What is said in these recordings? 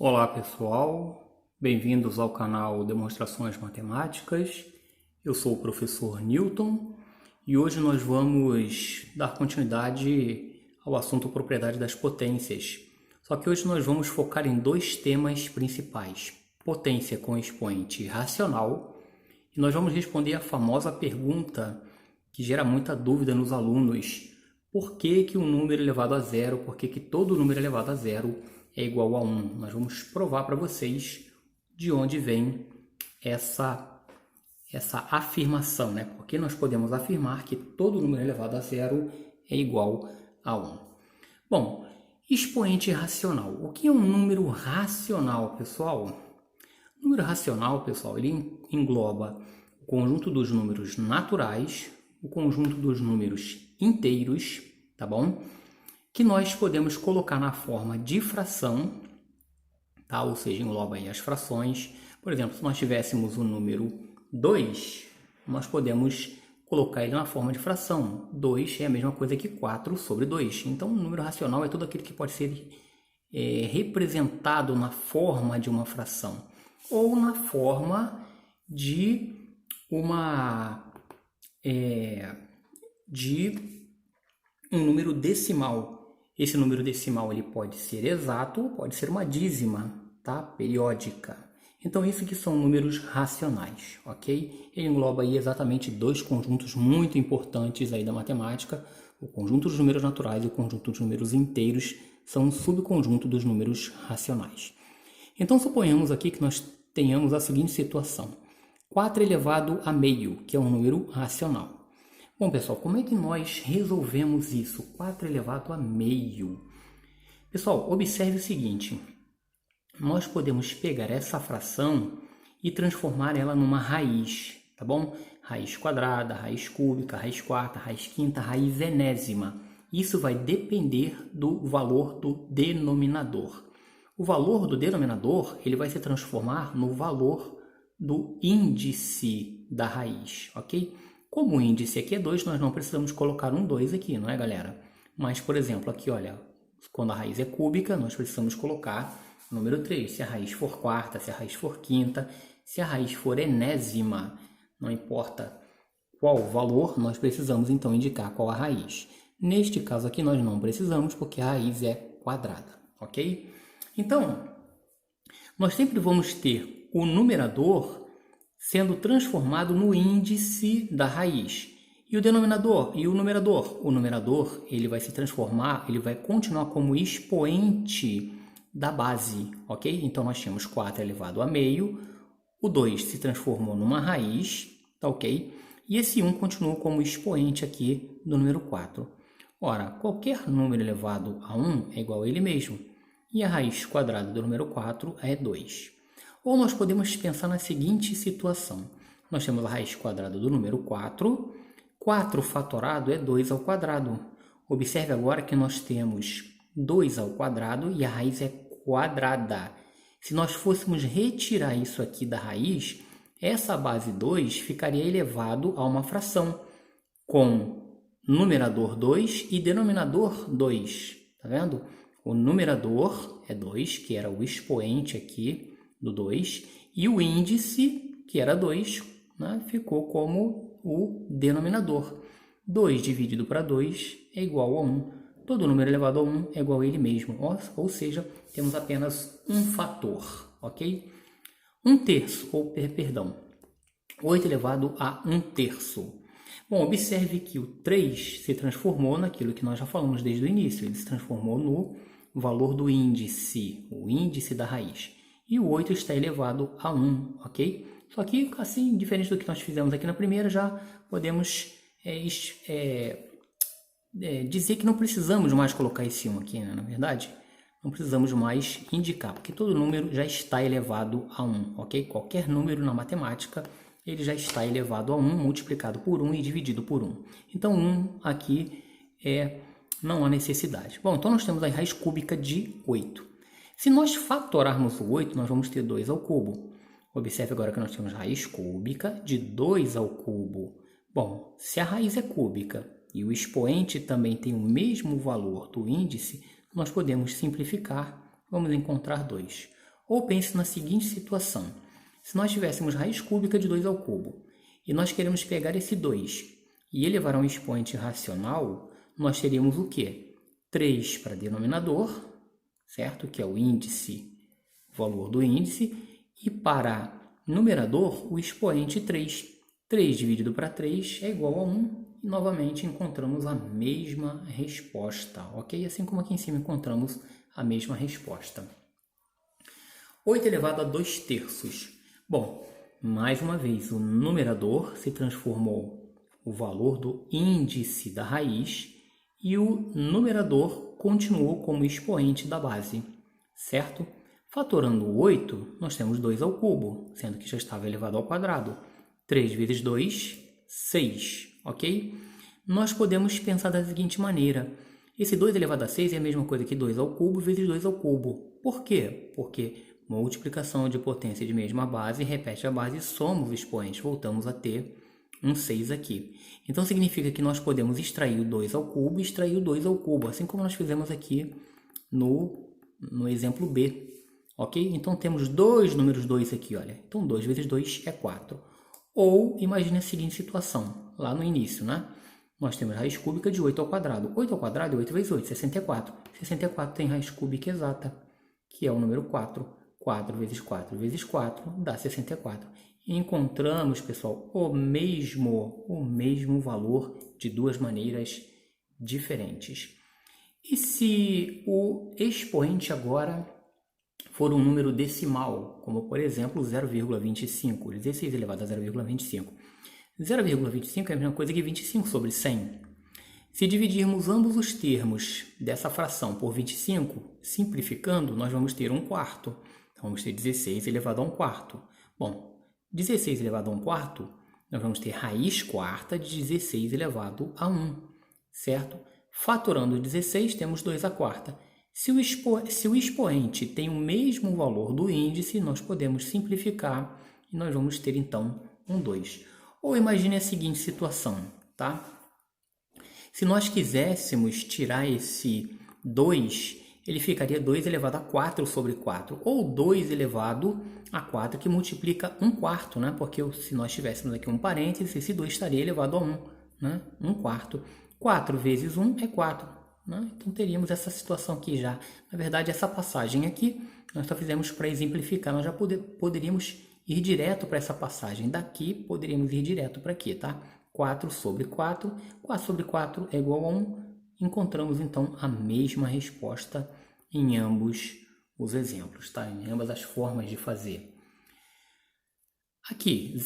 Olá pessoal, bem-vindos ao canal Demonstrações Matemáticas. Eu sou o professor Newton e hoje nós vamos dar continuidade ao assunto propriedade das potências. Só que hoje nós vamos focar em dois temas principais: potência com expoente racional, e nós vamos responder a famosa pergunta que gera muita dúvida nos alunos: por que um número elevado a zero, por que todo número elevado a zero é igual a 1. Nós vamos provar para vocês de onde vem essa afirmação, né? Porque nós podemos afirmar que todo número elevado a zero é igual a 1. Bom, expoente racional. O que é um número racional, pessoal? O número racional, pessoal, ele engloba o conjunto dos números naturais, o conjunto dos números inteiros, tá bom? Que nós podemos colocar na forma de fração, tá? Ou seja, engloba aí as frações. Por exemplo, se nós tivéssemos o número 2, nós podemos colocar ele na forma de fração. 2 é a mesma coisa que 4 sobre 2. Então, o número racional é todo aquele que pode ser representado na forma de uma fração ou na forma de um número decimal. Esse número decimal ele pode ser exato, pode ser uma dízima, tá? Periódica. Então, isso que são números racionais, ok? Ele engloba aí exatamente dois conjuntos muito importantes aí da matemática. O conjunto dos números naturais e o conjunto dos números inteiros são um subconjunto dos números racionais. Então, suponhamos aqui que nós tenhamos a seguinte situação: 4 elevado a meio, que é um número racional. Bom, pessoal, como é que nós resolvemos isso? 4 elevado a meio. Pessoal, observe o seguinte: nós podemos pegar essa fração e transformar ela numa raiz, tá bom? Raiz quadrada, raiz cúbica, raiz quarta, raiz quinta, raiz enésima. Isso vai depender do valor do denominador. O valor do denominador ele vai se transformar no valor do índice da raiz, ok? Como o índice aqui é 2, nós não precisamos colocar um 2 aqui, não é, galera? Mas, por exemplo, aqui, olha, quando a raiz é cúbica, nós precisamos colocar o número 3. Se a raiz for quarta, se a raiz for quinta, se a raiz for enésima, não importa qual o valor, nós precisamos, então, indicar qual a raiz. Neste caso aqui, nós não precisamos, porque a raiz é quadrada, ok? Então, nós sempre vamos ter o numerador sendo transformado no índice da raiz. E o denominador e o numerador? O numerador ele vai se transformar, ele vai continuar como expoente da base, ok? Então, nós temos 4 elevado a meio, o 2 se transformou numa raiz, tá ok? E esse 1 continuou como expoente aqui do número 4. Ora, qualquer número elevado a 1 é igual a ele mesmo. E a raiz quadrada do número 4 é 2. Ou nós podemos pensar na seguinte situação: nós temos a raiz quadrada do número 4, 4 fatorado é 2 ao quadrado. Observe agora que nós temos 2 ao quadrado e a raiz é quadrada. Se nós fôssemos retirar isso aqui da raiz, essa base 2 ficaria elevado a uma fração, com numerador 2 e denominador 2. Tá vendo? O numerador é 2, que era o expoente aqui do 2, e o índice, que era 2, né, ficou como o denominador. 2 dividido para 2 é igual a 1. Todo número elevado a 1 é igual a ele mesmo, ou seja, temos apenas um fator, ok? 1/3, ou perdão, 8 elevado a 1/3. Bom, observe que o 3 se transformou naquilo que nós já falamos desde o início. Ele se transformou no valor do índice, o índice da raiz. E o 8 está elevado a 1, ok? Só que, assim, diferente do que nós fizemos aqui na primeira, já podemos dizer que não precisamos mais colocar esse 1 aqui, né? Na verdade, não precisamos mais indicar, porque todo número já está elevado a 1, ok? Qualquer número na matemática, ele já está elevado a 1, multiplicado por 1 e dividido por 1. Então, 1 aqui não há necessidade. Bom, então nós temos a raiz cúbica de 8. Se nós fatorarmos o 8, nós vamos ter 2 ao cubo. Observe agora que nós temos raiz cúbica de 2 ao cubo. Bom, se a raiz é cúbica e o expoente também tem o mesmo valor do índice, nós podemos simplificar. Vamos encontrar 2. Ou pense na seguinte situação. Se nós tivéssemos raiz cúbica de 2 ao cubo e nós queremos pegar esse 2 e elevar a um expoente racional, nós teríamos o quê? 3 para denominador, certo? Que é o índice, o valor do índice, e para numerador, o expoente 3. 3 dividido para 3 é igual a 1, e novamente encontramos a mesma resposta, ok? Assim como aqui em cima encontramos a mesma resposta. 8 elevado a 2 terços. Bom, mais uma vez, o numerador se transformou o valor do índice da raiz e o numerador continuou como expoente da base, certo? Fatorando o 8, nós temos 2 ao cubo, sendo que já estava elevado ao quadrado. 3 vezes 2, 6, ok? Nós podemos pensar da seguinte maneira. Esse 2 elevado a 6 é a mesma coisa que 2 ao cubo vezes 2 ao cubo. Por quê? Porque multiplicação de potência de mesma base, repete a base, somos o expoente, voltamos a ter um 6 aqui. Então significa que nós podemos extrair o 2 ao cubo e extrair o 2 ao cubo, assim como nós fizemos aqui no exemplo B. Ok? Então temos dois números 2 aqui, olha. Então 2 vezes 2 é 4. Ou imagine a seguinte situação, lá no início, né? Nós temos raiz cúbica de 8 ao quadrado. 8 ao quadrado é 8 vezes 8, 64. 64 tem raiz cúbica exata, que é o número 4. 4 vezes 4 vezes 4 dá 64. E encontramos, pessoal, o mesmo valor de duas maneiras diferentes. E se o expoente agora for um número decimal, como por exemplo 0,25, 16 elevado a 0,25. 0,25 é a mesma coisa que 25 sobre 100. Se dividirmos ambos os termos dessa fração por 25, simplificando, nós vamos ter 1/4. Então, vamos ter 16 elevado a 1/4. Bom, 16 elevado a 1/4, nós vamos ter raiz quarta de 16 elevado a 1, certo? Fatorando 16, temos 2/4. Se o expoente tem o mesmo valor do índice, nós podemos simplificar e nós vamos ter, então, um 2. Ou imagine a seguinte situação, tá? Se nós quiséssemos tirar esse 2, ele ficaria 2 elevado a 4 sobre 4, ou 2 elevado a 4, que multiplica 1/4, né? Porque se nós tivéssemos aqui um parênteses, esse 2 estaria elevado a 1, né? 1/4. 4 vezes 1 é 4, né? Então teríamos essa situação aqui já. Na verdade, essa passagem aqui, nós só fizemos para exemplificar, nós já poderíamos ir direto para essa passagem. Daqui, poderíamos ir direto para aqui, tá? 4 sobre 4, 4 sobre 4 é igual a 1. Encontramos, então, a mesma resposta em ambos os exemplos, tá? Em ambas as formas de fazer. Aqui,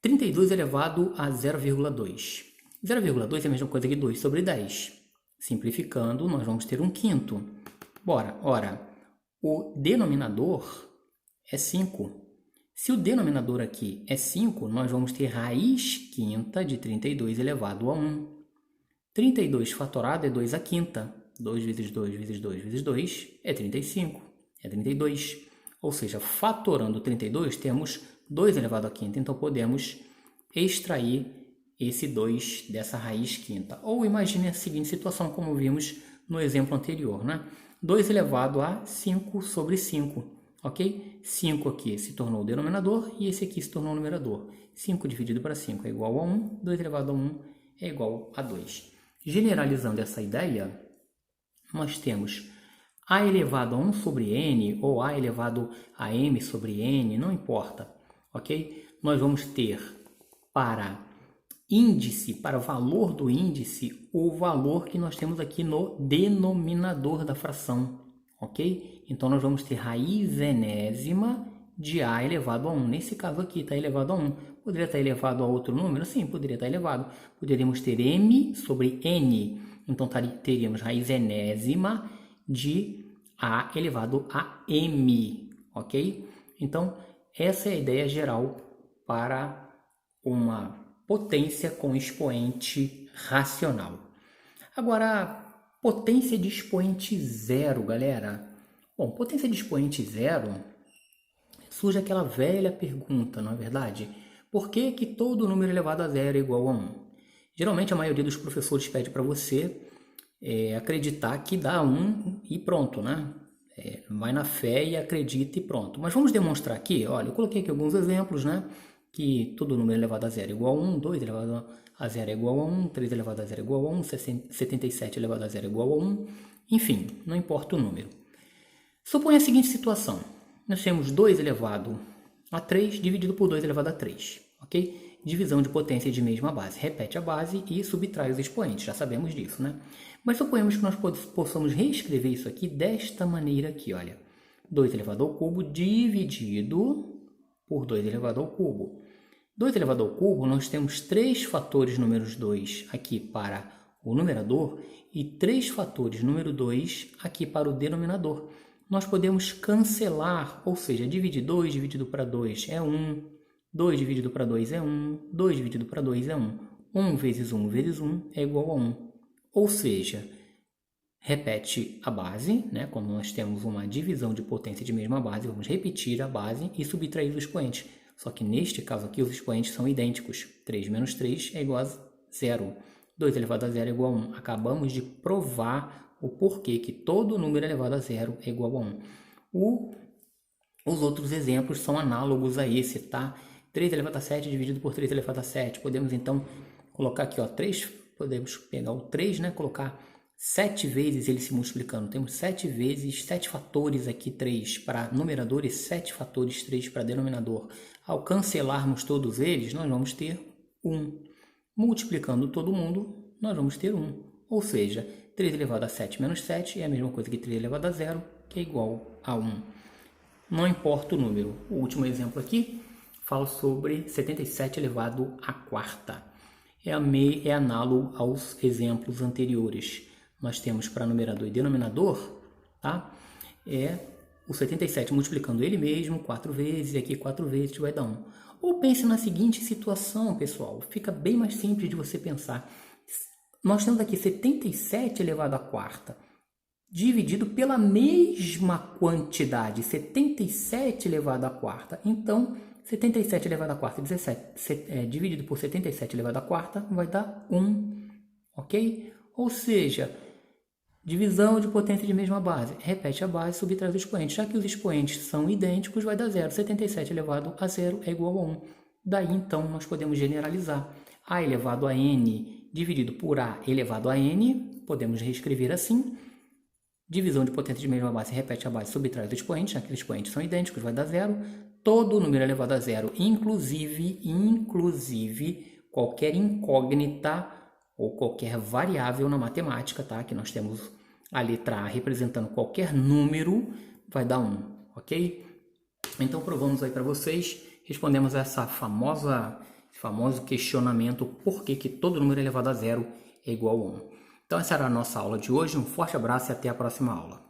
32 elevado a 0,2. 0,2 é a mesma coisa que 2 sobre 10. Simplificando, nós vamos ter 1/5. Bora, ora, o denominador é 5. Se o denominador aqui é 5, nós vamos ter raiz quinta de 32 elevado a 1. 32 fatorado é 2/5. 2 vezes 2 vezes 2 vezes 2 é 35. É 32. Ou seja, fatorando 32, temos 2 elevado a quinta. Então, podemos extrair esse 2 dessa raiz quinta. Ou imagine a seguinte situação, como vimos no exemplo anterior, né? 2 elevado a 5 sobre 5. Ok? 5 aqui se tornou o denominador e esse aqui se tornou o numerador. 5 dividido para 5 é igual a 1. 2 elevado a 1 é igual a 2. Generalizando essa ideia, nós temos a elevado a 1 sobre n ou a elevado a m sobre n, não importa, ok? Nós vamos ter para índice, para valor do índice, o valor que nós temos aqui no denominador da fração, ok? Então, nós vamos ter raiz enésima de a elevado a 1. Nesse caso aqui, está elevado a 1. Poderia estar elevado a outro número? Sim, poderia estar elevado. Poderíamos ter m sobre n. Então, teríamos raiz enésima de a elevado a m, ok? Então, essa é a ideia geral para uma potência com expoente racional. Agora, potência de expoente zero, galera. Bom, potência de expoente zero, surge aquela velha pergunta, não é verdade? Por que que todo número elevado a zero é igual a 1? Geralmente a maioria dos professores pede para você acreditar que dá 1 e pronto, né? Vai na fé e acredita e pronto. Mas vamos demonstrar aqui, olha, eu coloquei aqui alguns exemplos, né? Que todo número elevado a zero é igual a 1, 2 elevado a zero é igual a 1, 3 elevado a zero é igual a 1, 77 elevado a zero é igual a 1, enfim, não importa o número. Suponha a seguinte situação, nós temos 2 elevado a 3 dividido por 2 elevado a 3, ok? Divisão de potência de mesma base, repete a base e subtrai os expoentes, já sabemos disso, né? Mas suponhamos que nós possamos reescrever isso aqui desta maneira aqui, olha. 2 elevado ao cubo dividido por 2 elevado ao cubo. 2 elevado ao cubo, nós temos 3 fatores números 2 aqui para o numerador e 3 fatores número 2 aqui para o denominador. Nós podemos cancelar, ou seja, dividir 2 dividido para 2 é 1, 2 dividido para 2 é 1, 2 dividido para 2 é 1. 1 vezes 1 vezes 1 é igual a 1. Ou seja, repete a base, né? Quando nós temos uma divisão de potência de mesma base, vamos repetir a base e subtrair os expoentes. Só que neste caso aqui os expoentes são idênticos. 3 menos 3 é igual a 0. 2 elevado a 0 é igual a 1. Acabamos de provar o porquê que todo número elevado a 0 é igual a 1. Os outros exemplos são análogos a esse, tá? 3 elevado a 7 dividido por 3 elevado a 7. Podemos então colocar aqui, ó, 3, podemos pegar o 3, né? Colocar 7 vezes ele se multiplicando. Temos 7 vezes, 7 fatores aqui, 3 para numerador e 7 fatores, 3 para denominador. Ao cancelarmos todos eles, nós vamos ter 1. Multiplicando todo mundo, nós vamos ter 1. Ou seja, 3 elevado a 7 menos 7 é a mesma coisa que 3 elevado a 0, que é igual a 1. Não importa o número. O último exemplo aqui fala sobre 77 elevado à quarta. É análogo aos exemplos anteriores. Nós temos para numerador e denominador, tá? O 77 multiplicando ele mesmo 4 vezes, e aqui 4 vezes vai dar 1. Ou pense na seguinte situação, pessoal. Fica bem mais simples de você pensar. Nós temos aqui 77 elevado à quarta, dividido pela mesma quantidade, 77 elevado à quarta. Então, 77 elevado à quarta, dividido por 77 elevado à quarta, vai dar 1, ok? Ou seja, divisão de potência de mesma base. Repete a base, subtrai os expoentes. Já que os expoentes são idênticos, vai dar 0. 77 elevado a 0 é igual a 1. Daí, então, nós podemos generalizar. A elevado a n dividido por a elevado a n, podemos reescrever assim. Divisão de potência de mesma base, repete a base, subtrai os expoentes. Já que os expoentes são idênticos, vai dar 0. Todo número elevado a 0, inclusive qualquer incógnita ou qualquer variável na matemática, tá? Que nós temos a letra A representando qualquer número, vai dar 1, ok? Então provamos aí para vocês, respondemos a esse famoso questionamento, por que todo número elevado a 0 é igual a 1. Então essa era a nossa aula de hoje, um forte abraço e até a próxima aula.